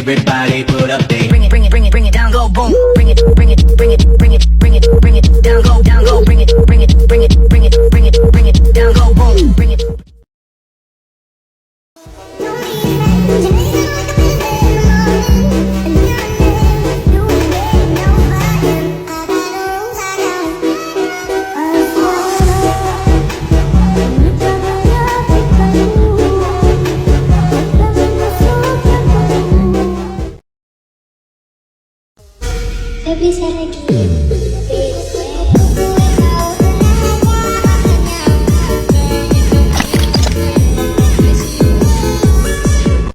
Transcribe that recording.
Everybody put up their bring it down, go boom. Bring it down, go. Bring it down, go boom. Bring it. Saya beli share